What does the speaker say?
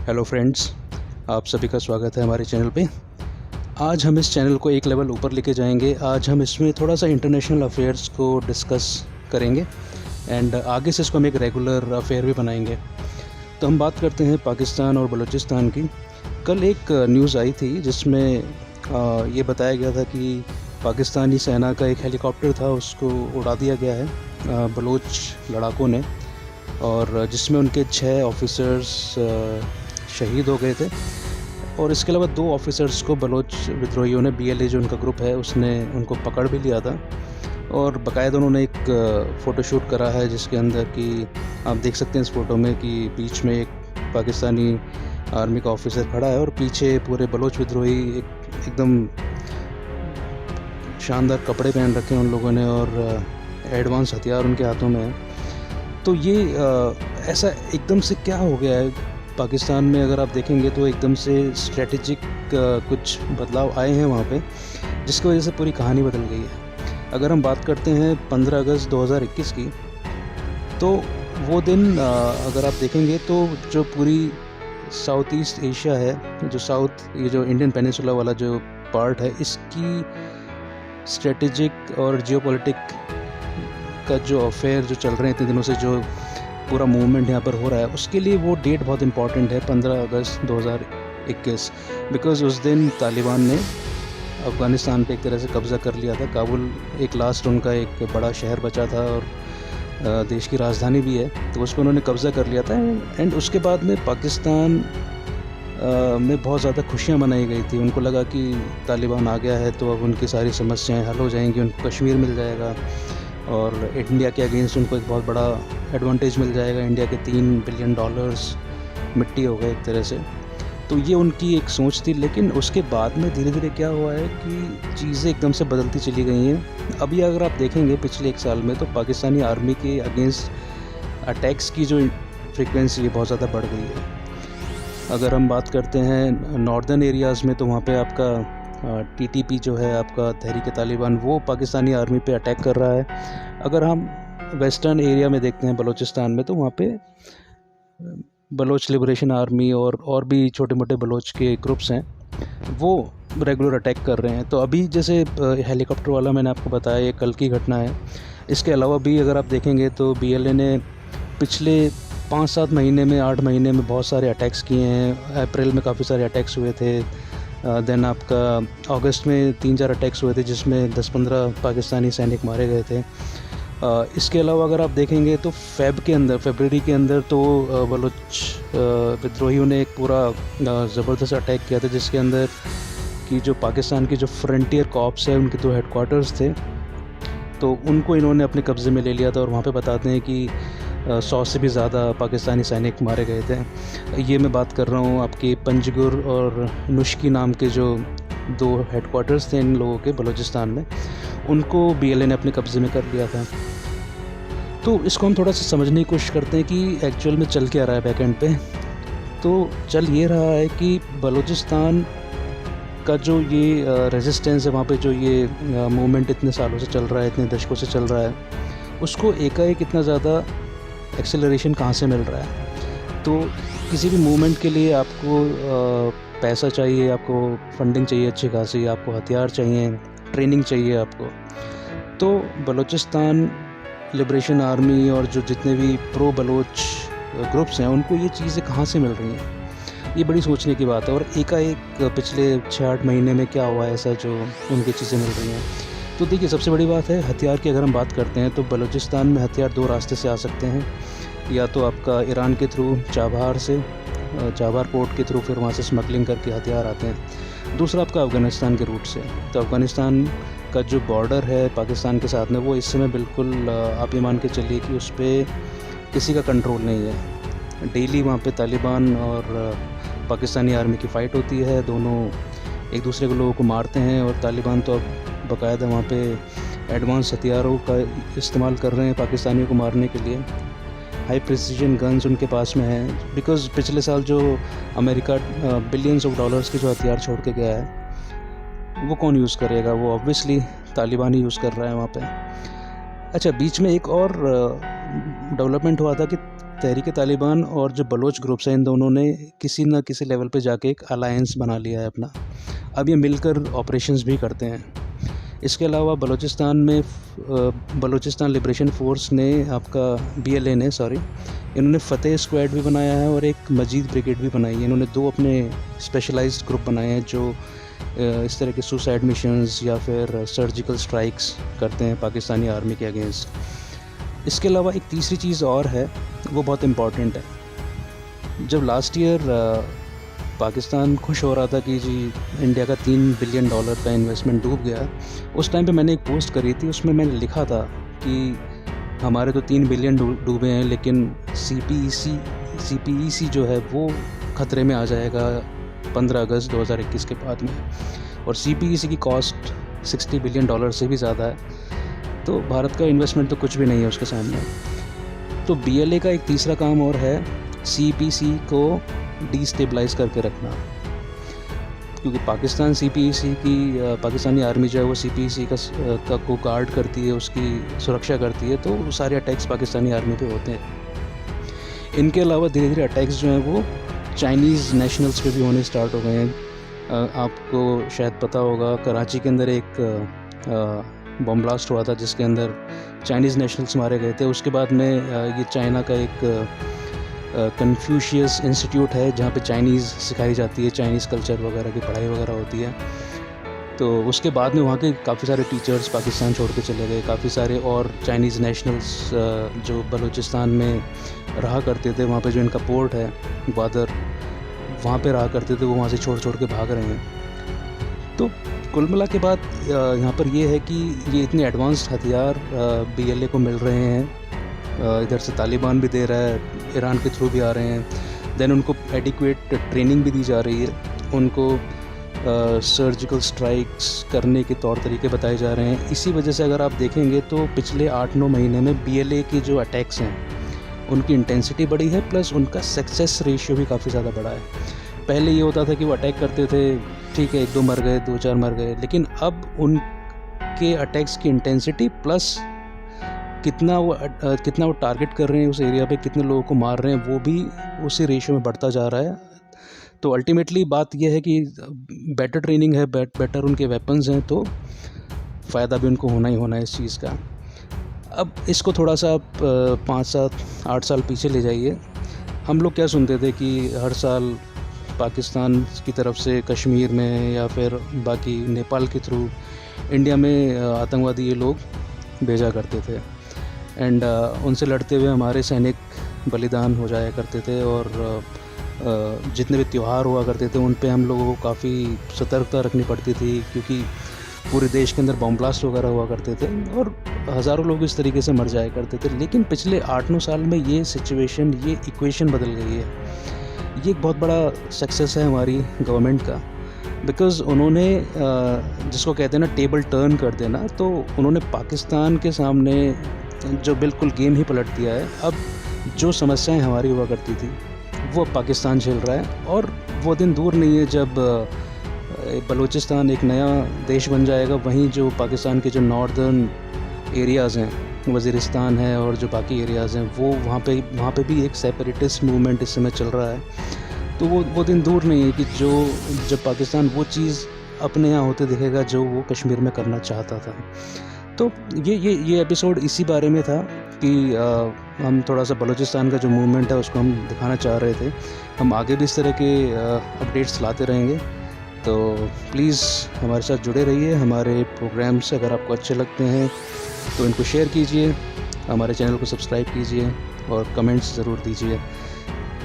Hello friends, आप सभी का स्वागत है हमारे चैनल पे। आज हम इस चैनल को एक लेवल ऊपर लेके जाएंगे। आज हम इसमें थोड़ा सा इंटरनेशनल अफेयर्स को डिस्कस करेंगे एंड आगे से इसको हम एक रेगुलर अफेयर भी बनाएंगे। तो हम बात करते हैं पाकिस्तान और बलूचिस्तान की। कल एक न्यूज़ आई थी जिसमें ये बताया गया था कि पाकिस्तानी सेना का एक हेलीकॉप्टर था, उसको उड़ा दिया गया है बलूच लड़ाकों ने, और जिसमें उनके 6 ऑफिसर्स शहीद हो गए थे। और इसके अलावा 2 ऑफिसर्स को बलोच विद्रोहियों ने, BLA जो उनका ग्रुप है, उसने उनको पकड़ भी लिया था। और बाकायदा उन्होंने एक फ़ोटोशूट करा है जिसके अंदर कि आप देख सकते हैं इस फ़ोटो में कि बीच में एक पाकिस्तानी आर्मी का ऑफिसर खड़ा है और पीछे पूरे बलोच विद्रोही एकदम शानदार कपड़े पहन रखे हैं उन लोगों ने, और एडवांस हथियार उनके हाथों में है। तो ये ऐसा एकदम से क्या हो गया है पाकिस्तान में? अगर आप देखेंगे तो एकदम से स्ट्रेटेजिक कुछ बदलाव आए हैं वहाँ पे, जिसकी वजह से पूरी कहानी बदल गई है। अगर हम बात करते हैं 15 अगस्त 2021 की, तो वो दिन अगर आप देखेंगे तो जो पूरी साउथ ईस्ट एशिया है, जो ये जो इंडियन पेनिनसुला वाला जो पार्ट है, इसकी स्ट्रेटेजिक और जियोपॉलिटिक का जो अफेयर जो चल रहे हैं इतने दिनों से, जो पूरा मूवमेंट यहाँ पर हो रहा है, उसके लिए वो डेट बहुत इंपॉर्टेंट है, 15 अगस्त 2021। बिकॉज़ उस दिन तालिबान ने अफ़गानिस्तान पे एक तरह से कब्ज़ा कर लिया था। काबुल एक लास्ट उनका एक बड़ा शहर बचा था और देश की राजधानी भी है, तो उसको उन्होंने कब्ज़ा कर लिया था। एंड उसके बाद में पाकिस्तान में बहुत ज़्यादा खुशियाँ मनाई गई थी। उनको लगा कि तालिबान आ गया है तो अब उनकी सारी समस्याएं हल हो जाएंगी, उनको कश्मीर मिल जाएगा और इंडिया के अगेंस्ट उनको एक बहुत बड़ा एडवांटेज मिल जाएगा। इंडिया के $3 बिलियन मिट्टी हो गए एक तरह से। तो ये उनकी एक सोच थी, लेकिन उसके बाद में धीरे धीरे क्या हुआ है कि चीज़ें एकदम से बदलती चली गई हैं। अभी अगर आप देखेंगे पिछले 1 साल में, तो पाकिस्तानी आर्मी के अगेंस्ट अटैक्स की जो फ्रीक्वेंसी बहुत ज़्यादा बढ़ गई है। अगर हम बात करते हैं नॉर्दर्न एरियाज़ में, तो वहाँ पे आपका TTP जो है, आपका तहरीक तालिबान, वो पाकिस्तानी आर्मी पे अटैक कर रहा है। अगर हम वेस्टर्न एरिया में देखते हैं बलूचिस्तान में, तो वहाँ पे बलोच लिबरेशन आर्मी और भी छोटे मोटे बलोच के ग्रुप्स हैं, वो रेगुलर अटैक कर रहे हैं। तो अभी जैसे हेलीकॉप्टर वाला मैंने आपको बताया, ये कल की घटना है। इसके अलावा भी अगर आप देखेंगे तो BLA ने पिछले 5-7 महीने में, 8 महीने में बहुत सारे अटैक्स किए हैं। अप्रैल में काफ़ी सारे अटैक्स हुए थे। देन आपका अगस्त में 3-4 अटैक्स हुए थे जिसमें 10-15 पाकिस्तानी सैनिक मारे गए थे। इसके अलावा अगर आप देखेंगे तो फरवरी के अंदर तो बलूच विद्रोहियों ने एक पूरा ज़बरदस्त अटैक किया था, जिसके अंदर कि जो पाकिस्तान की जो फ्रंटियर कॉर्प्स है, उनके 2 हेडक्वार्टर्स थे, तो उनको इन्होंने अपने कब्ज़े में ले लिया था। और वहाँ पे बताते हैं कि 100 से भी ज़्यादा पाकिस्तानी सैनिक मारे गए थे। ये मैं बात कर रहा हूँ आपके पंजगुर और नुश्की नाम के जो 2 हेडक्वार्टर्स थे इन लोगों के बलूचिस्तान में, उनको BLA ने अपने कब्ज़े में कर लिया था। तो इसको हम थोड़ा सा समझने की कोशिश करते हैं कि एक्चुअल में चल क्या रहा है बैकएंड पे। तो चल ये रहा है कि बलूचिस्तान का जो ये रेजिस्टेंस है, वहाँ पे जो ये मूवमेंट इतने सालों से चल रहा है, इतने दशकों से चल रहा है, उसको एकाएक इतना ज़्यादा एक्सेलरेशन कहाँ से मिल रहा है? तो किसी भी मूवमेंट के लिए आपको पैसा चाहिए, आपको फंडिंग चाहिए अच्छी खासी, आपको हथियार चाहिए, ट्रेनिंग चाहिए आपको। तो बलूचिस्तान लिबरेशन आर्मी और जो जितने भी प्रो बलोच ग्रुप्स हैं, उनको ये चीज़ें कहाँ से मिल रही हैं? ये बड़ी सोचने की बात है। और एकाएक पिछले 6-8 महीने में क्या हुआ है ऐसा जो उनकी चीज़ें मिल रही हैं? तो देखिए, सबसे बड़ी बात है हथियार की। अगर हम बात करते हैं तो बलूचिस्तान में हथियार 2 रास्ते से आ सकते हैं। या तो आपका ईरान के थ्रू, चाबहार पोर्ट के थ्रू, फिर वहाँ से स्मगलिंग करके हथियार आते हैं। दूसरा आपका अफ़गानिस्तान के रूट से। तो अफ़गानिस्तान का जो बॉर्डर है पाकिस्तान के साथ में, वो इस समय बिल्कुल आप ये मान के चलिए कि उस पर किसी का कंट्रोल नहीं है। डेली वहाँ पे तालिबान और पाकिस्तानी आर्मी की फ़ाइट होती है। दोनों एक दूसरे को लोगों को मारते हैं, और तालिबान तो अब बाकायदा वहाँ पे एडवांस हथियारों का इस्तेमाल कर रहे हैं पाकिस्तानियों को मारने के लिए। हाई प्रिसीजन गन्स उनके पास में हैं, बिकॉज़ पिछले साल जो अमेरिका बिलियंस ऑफ डॉलर्स के जो हथियार छोड़ के गया है, वो कौन यूज़ करेगा? वो ऑब्वियसली तालिबान ही यूज़ कर रहा है वहाँ पे। अच्छा, बीच में एक और डेवलपमेंट हुआ था कि तहरीक तालिबान और जो बलोच ग्रुप्स हैं, इन दोनों ने किसी न किसी लेवल पे जाके एक अलायंस बना लिया है अपना। अब ये मिलकर ऑपरेशंस भी करते हैं। इसके अलावा बलूचिस्तान में बलूचिस्तान लिबरेशन फोर्स ने BLA ने इन्होंने फ़तेह स्क्वाड भी बनाया है और एक मजीद ब्रिगेड भी बनाई है। इन्होंने 2 अपने स्पेशलाइज्ड ग्रुप बनाए हैं जो इस तरह के सुसाइड मिशंस या फिर सर्जिकल स्ट्राइक्स करते हैं पाकिस्तानी आर्मी के अगेंस्ट। इसके अलावा एक तीसरी चीज़ और है, वो बहुत इम्पॉर्टेंट है। जब लास्ट ईयर पाकिस्तान खुश हो रहा था कि जी इंडिया का $3 बिलियन का इन्वेस्टमेंट डूब गया, उस टाइम पे मैंने एक पोस्ट करी थी, उसमें मैंने लिखा था कि हमारे तो 3 बिलियन डूबे हैं, लेकिन CPEC जो है वो ख़तरे में आ जाएगा 15 अगस्त 2021 के बाद में, और CPEC की कॉस्ट $60 बिलियन से भी ज़्यादा है। तो भारत का इन्वेस्टमेंट तो कुछ भी नहीं है उसके सामने। तो BLA का एक तीसरा काम और है CPEC को डिस्टेबलाइज करके रखना, क्योंकि पाकिस्तान CPEC की पाकिस्तानी आर्मी जो है वो CPEC को गार्ड करती है, उसकी सुरक्षा करती है, तो सारे अटैक्स पाकिस्तानी आर्मी पे होते हैं। इनके अलावा धीरे धीरे अटैक्स जो हैं वो चाइनीज़ नेशनल्स पे भी होने स्टार्ट हो गए हैं। आपको शायद पता होगा कराची के अंदर एक बम ब्लास्ट हुआ था जिसके अंदर चाइनीज़ नेशनल्स मारे गए थे। उसके बाद में ये चाइना का एक कन्फ्यूशियस इंस्टीट्यूट है जहाँ पे चाइनीज़ सिखाई जाती है, चाइनीज़ कल्चर वगैरह की पढ़ाई वगैरह होती है। तो उसके बाद में वहाँ के काफ़ी सारे टीचर्स पाकिस्तान छोड़ के चले गए। काफ़ी सारे और चाइनीज़ नेशनल्स जो बलूचिस्तान में रहा करते थे, वहाँ पे जो इनका पोर्ट है ग्वादर, वहाँ पे रहा करते थे, वो वहाँ से छोड़ के भाग रहे हैं। तो कुल मिला के बात यहाँ पर ये है कि ये इतने एडवांस्ड हथियार BLA को मिल रहे हैं, इधर से तालिबान भी दे रहा है, ईरान के थ्रू भी आ रहे हैं, देन उनको एडिक्वेट ट्रेनिंग भी दी जा रही है, उनको सर्जिकल स्ट्राइक्स करने के तौर तरीके बताए जा रहे हैं। इसी वजह से अगर आप देखेंगे तो पिछले 8-9 महीने में BLA के जो अटैक्स हैं उनकी इंटेंसिटी बढ़ी है, प्लस उनका सक्सेस रेशियो भी काफ़ी ज़्यादा बढ़ा है। पहले ये होता था कि वो अटैक करते थे, ठीक है 1-2 मर गए, 2-4 मर गए, लेकिन अब उनके अटैक्स की इंटेंसिटी प्लस कितना वो टारगेट कर रहे हैं उस एरिया पे, कितने लोगों को मार रहे हैं, वो भी उसी रेशियो में बढ़ता जा रहा है। तो अल्टीमेटली बात यह है कि बेटर ट्रेनिंग है, बेटर उनके वेपन्स हैं, तो फ़ायदा भी उनको होना ही होना है इस चीज़ का। अब इसको थोड़ा सा आप 5-7-8 साल पीछे ले जाइए। हम लोग क्या सुनते थे कि हर साल पाकिस्तान की तरफ से कश्मीर में या फिर बाकी नेपाल के थ्रू इंडिया में आतंकवादी ये लोग भेजा करते थे, एंड उनसे लड़ते हुए हमारे सैनिक बलिदान हो जाया करते थे, और जितने भी त्यौहार हुआ करते थे उन पे हम लोगों को काफ़ी सतर्कता रखनी पड़ती थी, क्योंकि पूरे देश के अंदर बम ब्लास्ट वगैरह हुआ करते थे और हज़ारों लोग इस तरीके से मर जाया करते थे। लेकिन पिछले 8-9 साल में ये सिचुएशन, ये इक्वेशन बदल गई है। ये एक बहुत बड़ा सक्सेस है हमारी गवर्नमेंट का, बिकॉज़ उन्होंने जिसको कहते हैं ना टेबल टर्न कर देना, तो उन्होंने पाकिस्तान के सामने जो बिल्कुल गेम ही पलट दिया है। अब जो समस्याएं हमारी हुआ करती थी वो अब पाकिस्तान झेल रहा है, और वो दिन दूर नहीं है जब बलूचिस्तान एक नया देश बन जाएगा। वहीं जो पाकिस्तान के जो नॉर्दर्न एरियाज़ हैं, वज़ीरिस्तान है और जो बाकी एरियाज़ हैं, वो वहाँ पे भी एक सेपरेटिस्ट मूवमेंट इस समय चल रहा है। तो वो दिन दूर नहीं है कि जब पाकिस्तान वो चीज़ अपने यहाँ होते दिखेगा जो वो कश्मीर में करना चाहता था। तो ये एपिसोड इसी बारे में था कि हम थोड़ा सा बलूचिस्तान का जो मूवमेंट है उसको हम दिखाना चाह रहे थे। हम आगे भी इस तरह के अपडेट्स लाते रहेंगे, तो प्लीज़ हमारे साथ जुड़े रहिए। हमारे प्रोग्राम्स अगर आपको अच्छे लगते हैं तो इनको शेयर कीजिए, हमारे चैनल को सब्सक्राइब कीजिए और कमेंट्स ज़रूर दीजिए।